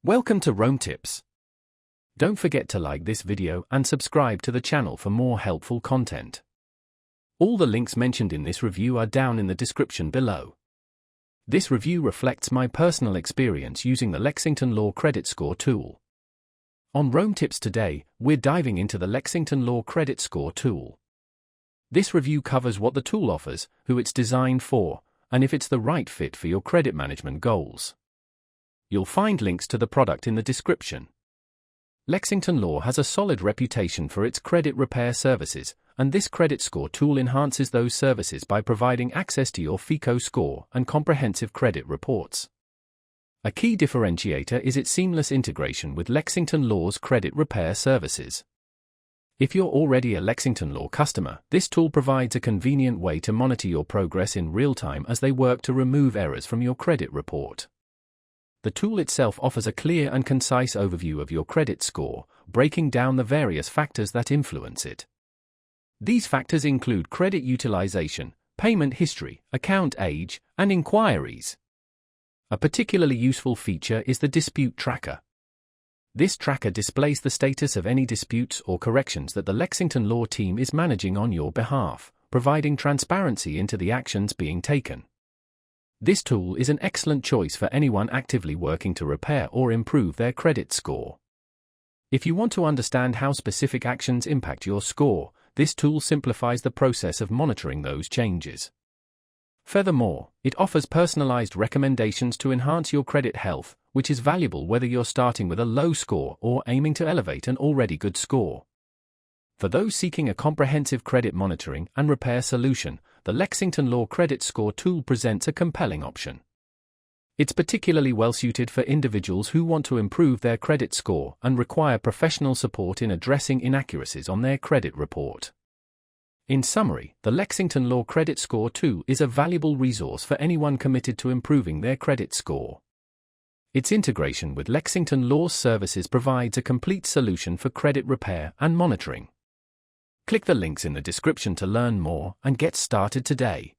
Welcome to Rome Tips. Don't forget to like this video and subscribe to the channel for more helpful content. All the links mentioned in this review are down in the description below. This review reflects my personal experience using the Lexington Law Credit Score tool. On Rome Tips today, we're diving into the Lexington Law Credit Score tool. This review covers what the tool offers, who it's designed for, and if it's the right fit for your credit management goals. You'll find links to the product in the description. Lexington Law has a solid reputation for its credit repair services, and this credit score tool enhances those services by providing access to your FICO score and comprehensive credit reports. A key differentiator is its seamless integration with Lexington Law's credit repair services. If you're already a Lexington Law customer, this tool provides a convenient way to monitor your progress in real time as they work to remove errors from your credit report. The tool itself offers a clear and concise overview of your credit score, breaking down the various factors that influence it. These factors include credit utilization, payment history, account age, and inquiries. A particularly useful feature is the dispute tracker. This tracker displays the status of any disputes or corrections that the Lexington Law team is managing on your behalf, providing transparency into the actions being taken. This tool is an excellent choice for anyone actively working to repair or improve their credit score. If you want to understand how specific actions impact your score, this tool simplifies the process of monitoring those changes. Furthermore, it offers personalized recommendations to enhance your credit health, which is valuable whether you're starting with a low score or aiming to elevate an already good score. For those seeking a comprehensive credit monitoring and repair solution, the Lexington Law Credit Score tool presents a compelling option. It's particularly well-suited for individuals who want to improve their credit score and require professional support in addressing inaccuracies on their credit report. In summary, the Lexington Law Credit Score tool is a valuable resource for anyone committed to improving their credit score. Its integration with Lexington Law's services provides a complete solution for credit repair and monitoring. Click the links in the description to learn more and get started today.